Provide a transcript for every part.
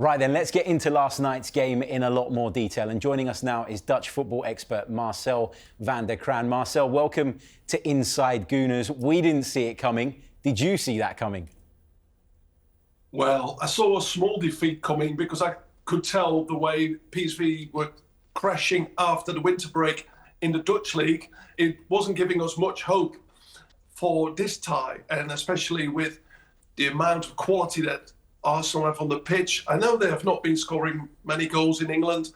Right then, let's get into last night's game in a lot more detail. And joining us now is Dutch football expert Marcel Van Der Kraan. Marcel, welcome to Inside Gooners. We didn't see it coming. Did you see that coming? Well, I saw a small defeat coming because I could tell the way PSV were crashing after the winter break in the Dutch league. It wasn't giving us much hope for this tie, and especially with the amount of quality that Arsenal have on the pitch. I know they have not been scoring many goals in England,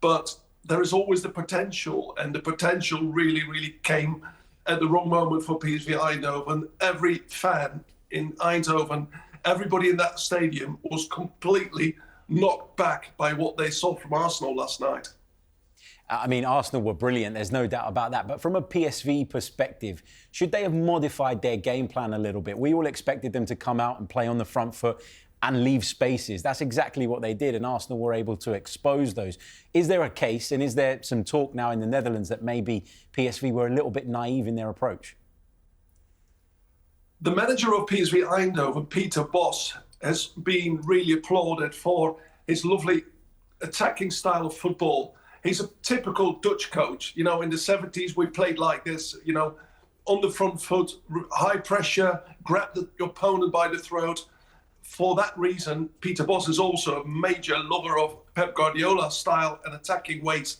but there is always the potential, and the potential really came at the wrong moment for PSV Eindhoven. Every fan in Eindhoven, everybody in that stadium was completely knocked back by what they saw from Arsenal last night. I mean, Arsenal were brilliant, there's no doubt about that. But from a PSV perspective, should they have modified their game plan a little bit? We all expected them to come out and play on the front foot and leave spaces. That's exactly what they did, and Arsenal were able to expose those. Is there a case, and is there some talk now in the Netherlands that maybe PSV were a little bit naive in their approach? The manager of PSV Eindhoven, Peter Bos, has been really applauded for his lovely attacking style of football. He's a typical Dutch coach. You know, in the 70s, we played like this, you know, on the front foot, high pressure, grab the opponent by the throat. For that reason, Peter Bos is also a major lover of Pep Guardiola's style and attacking ways.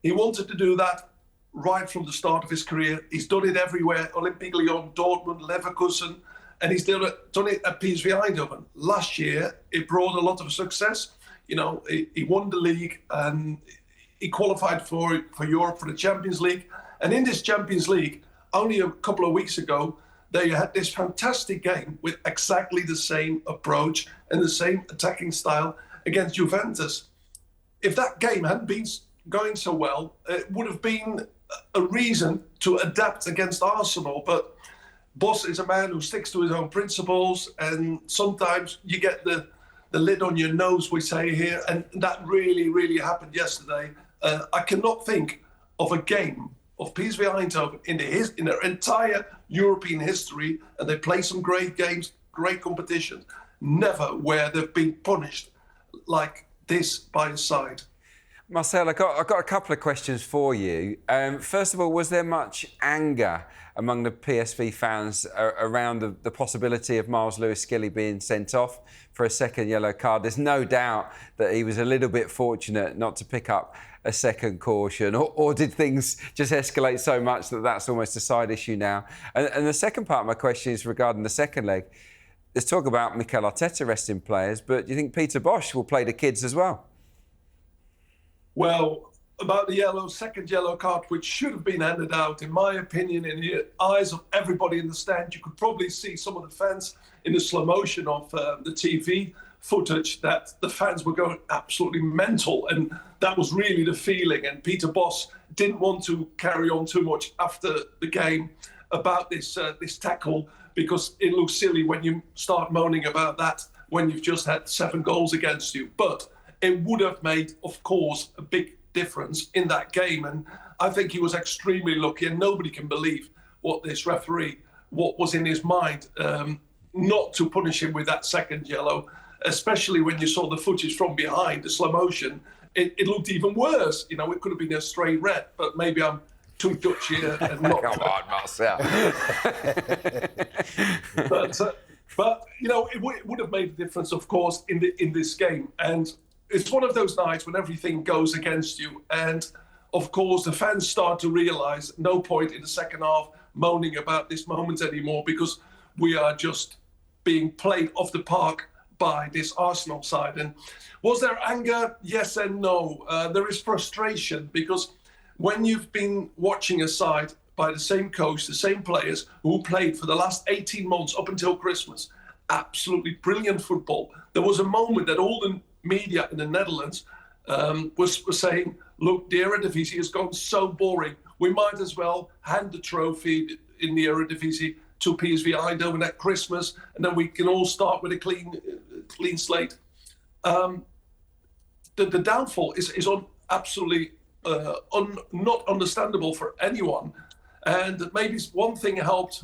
He wanted to do that right from the start of his career. He's done it everywhere, Olympique Lyon, Dortmund, Leverkusen, and he's done it at PSV Eindhoven. Last year, it brought a lot of success. You know, he won the league and he qualified for Europe, for the Champions League. And in this Champions League, only a couple of weeks ago, they had this fantastic game with exactly the same approach and the same attacking style against Juventus. If that game hadn't been going so well, it would have been a reason to adapt against Arsenal. But Bos is a man who sticks to his own principles, and sometimes you get the lid on your nose, we say here, and that really happened yesterday. I cannot think of a game of PSV Eindhoven in their entire European history, and they play some great games, great competitions, never where they've been punished like this by the side. Marcel, I've got a couple of questions for you. First of all, was there much anger among the PSV fans around the possibility of Miles Lewis-Skelly being sent off for a second yellow card? There's no doubt that he was a little bit fortunate not to pick up a second caution, or did things just escalate so much that that's almost a side issue now? And the second part of my question is regarding the second leg. There's talk about Mikel Arteta resting players, but do you think Peter Bosz will play the kids as well? Well, about the second yellow card, which should have been handed out, in my opinion, in the eyes of everybody in the stand, you could probably see some of the fans in the slow motion of the TV footage that the fans were going absolutely mental, and that was really the feeling. And Peter Bosz didn't want to carry on too much after the game about this tackle, because it looks silly when you start moaning about that when you've just had 7 goals against you. But it would have made, of course, a big difference in that game. And I think he was extremely lucky, and nobody can believe what this referee, what was in his mind, not to punish him with that second yellow, especially when you saw the footage from behind, the slow motion. It looked even worse. You know, it could have been a straight red, but maybe I'm too Dutch here and not. Come on, Marcel. But you know, it would have made a difference, of course, in this game. And it's one of those nights when everything goes against you. And of course, the fans start to realise no point in the second half moaning about this moment anymore, because we are just being played off the park by this Arsenal side. And was there anger? Yes and no. There is frustration, because when you've been watching a side by the same coach, the same players who played for the last 18 months up until Christmas, absolutely brilliant football. There was a moment that all the media in the Netherlands was saying, look, the Eredivisie has gone so boring. We might as well hand the trophy in the Eredivisie to PSV Eindhoven at Christmas, and then we can all start with a clean slate. The downfall is absolutely not understandable for anyone. And maybe one thing helped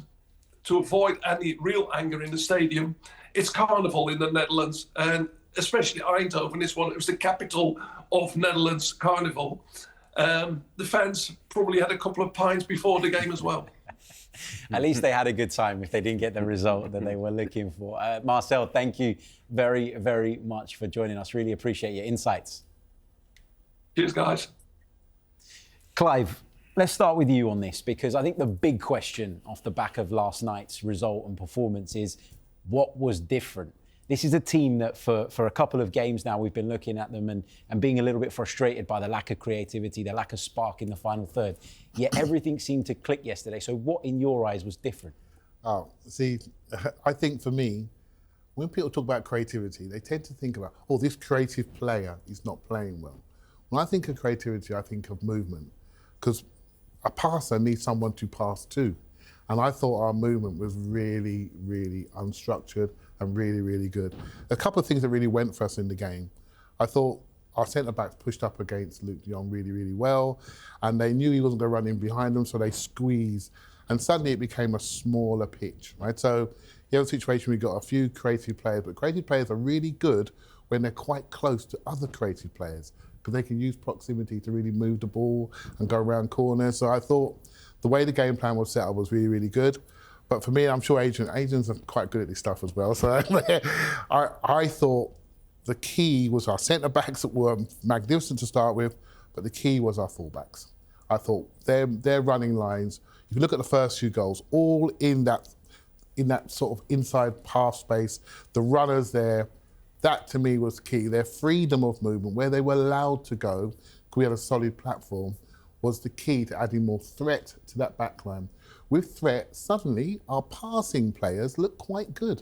to avoid any real anger in the stadium. It's carnival in the Netherlands, and especially Eindhoven is one. It was the capital of Netherlands Carnival. The fans probably had a couple of pints before the game as well. At least they had a good time if they didn't get the result that they were looking for. Marcel, thank you very, very much for joining us. Really appreciate your insights. Cheers, guys. Clive, let's start with you on this, because I think the big question off the back of last night's result and performance is what was different? This is a team that for a couple of games now we've been looking at them and being a little bit frustrated by the lack of creativity, the lack of spark in the final third. Yet everything seemed to click yesterday. So what in your eyes was different? Oh, see, I think for me, when people talk about creativity, they tend to think about, oh, this creative player is not playing well. When I think of creativity, I think of movement, because a passer needs someone to pass to. And I thought our movement was really, really unstructured and really, really good. A couple of things that really went for us in the game. I thought our centre-backs pushed up against Luke de Jong really, really well, and they knew he wasn't going to run in behind them, so they squeezed. And suddenly it became a smaller pitch, right? So you have a situation where you've got a few creative players, but creative players are really good when they're quite close to other creative players, because they can use proximity to really move the ball and go around corners. So I thought the way the game plan was set up was really, really good. But for me, I'm sure Adrian's quite good at this stuff as well. So I thought the key was our centre-backs that were magnificent to start with, but the key was our full-backs. I thought their running lines, if you look at the first few goals, all in that sort of inside half space, the runners there, that to me was key. Their freedom of movement, where they were allowed to go, because we had a solid platform, was the key to adding more threat to that backline. With threat, suddenly our passing players look quite good.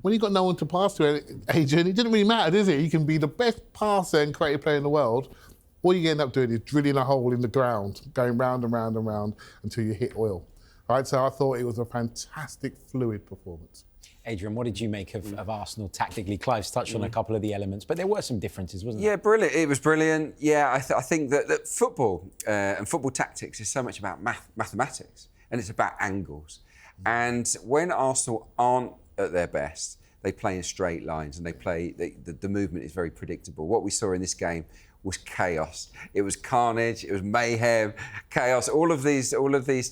When you've got no one to pass to, Adrian, it didn't really matter, does it? You can be the best passer and creative player in the world. All you end up doing is drilling a hole in the ground, going round and round and round until you hit oil. Right, so I thought it was a fantastic, fluid performance. Adrian, what did you make of Arsenal tactically? Clive's touched on a couple of the elements, but there were some differences, wasn't there? Yeah, brilliant. It was brilliant. Yeah, I think that football and football tactics is so much about mathematics, and it's about angles. And when Arsenal aren't at their best, they play in straight lines, and the movement is very predictable. What we saw in this game was chaos. It was carnage. It was mayhem, chaos. All of these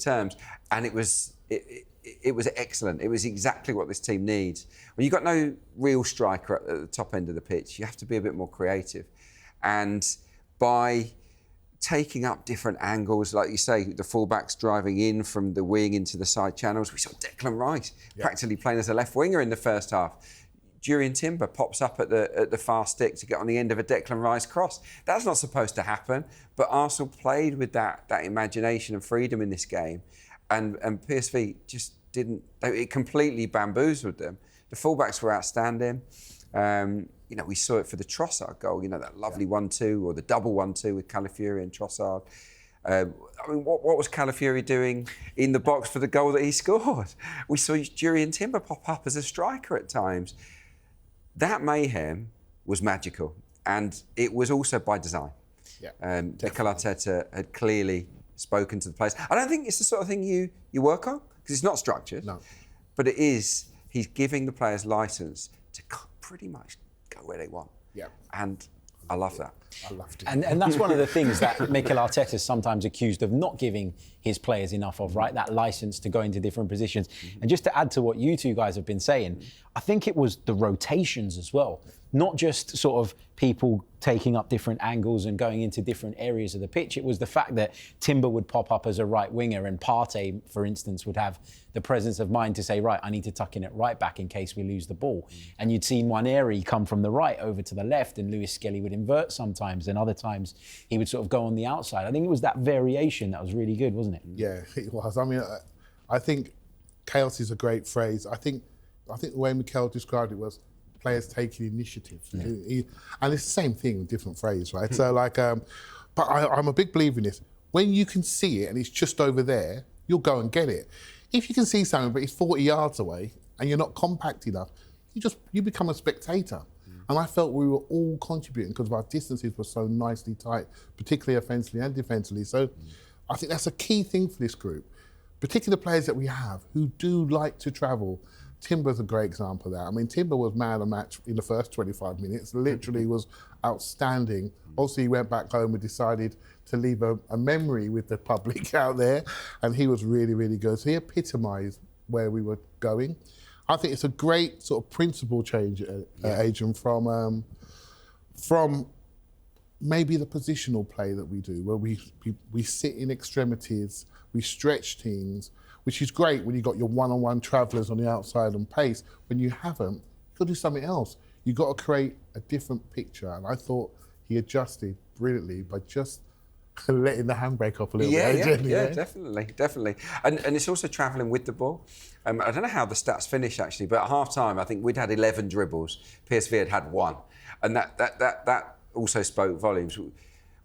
terms, and it was excellent. It was exactly what this team needs. When you've got no real striker at the top end of the pitch, you have to be a bit more creative. And by taking up different angles, like you say, the fullbacks driving in from the wing into the side channels, we saw Declan Rice practically playing as a left winger in the first half. Jurrien Timber pops up at the far stick to get on the end of a Declan Rice cross. That's not supposed to happen, but Arsenal played with that imagination and freedom in this game. And PSV just didn't, it completely bamboozled them. The fullbacks were outstanding. We saw it for the Trossard goal, that lovely 1-2 or the double 1-2 with Calafiori and Trossard. What was Calafiori doing in the box for the goal that he scored? We saw Jurrien Timber pop up as a striker at times. That mayhem was magical, and it was also by design. Mikel Arteta had clearly spoken to the players. I don't think it's the sort of thing you work on, because it's not structured. No. But it is, he's giving the players license to pretty much go where they want. Yeah. And I love that. I loved it. And that's one of the things that Mikel Arteta is sometimes accused of not giving his players enough of, right? That license to go into different positions. And just to add to what you two guys have been saying, I think it was the rotations as well. Not just sort of people taking up different angles and going into different areas of the pitch. It was the fact that Timber would pop up as a right winger and Partey, for instance, would have the presence of mind to say, right, I need to tuck in at right back in case we lose the ball. And you'd seen Nwaneri come from the right over to the left, and Lewis Skelly would invert sometimes, and other times he would sort of go on the outside. I think it was that variation that was really good, wasn't it? Yeah, it was. I mean, I think chaos is a great phrase. I think the way Mikel described it was players taking initiative. Yeah. And it's the same thing with different phrase, right? So but I'm a big believer in this. When you can see it and it's just over there, you'll go and get it. If you can see something but it's 40 yards away and you're not compact enough, you become a spectator. And I felt we were all contributing because our distances were so nicely tight, particularly offensively and defensively. So I think that's a key thing for this group, particularly the players that we have who do like to travel. Timber's a great example of that. I mean, Timber was man of the match in the first 25 minutes, literally was outstanding. Obviously, he went back home and decided to leave a memory with the public out there, and he was really, really good. So he epitomised where we were going. I think it's a great sort of principle change, Adrian, from maybe the positional play that we do, where we sit in extremities, we stretch teams, which is great when you've got your one-on-one travellers on the outside and pace. When you haven't, you've got to do something else. You've got to create a different picture. And I thought he adjusted brilliantly by just letting the handbrake off a little bit. Yeah, definitely. And it's also travelling with the ball. I don't know how the stats finished, actually, but at half-time, I think we'd had 11 dribbles. PSV had 1. And that also spoke volumes.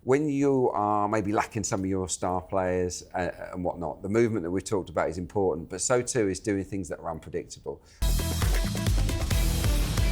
When you are maybe lacking some of your star players and whatnot, the movement that we've talked about is important, but so too is doing things that are unpredictable.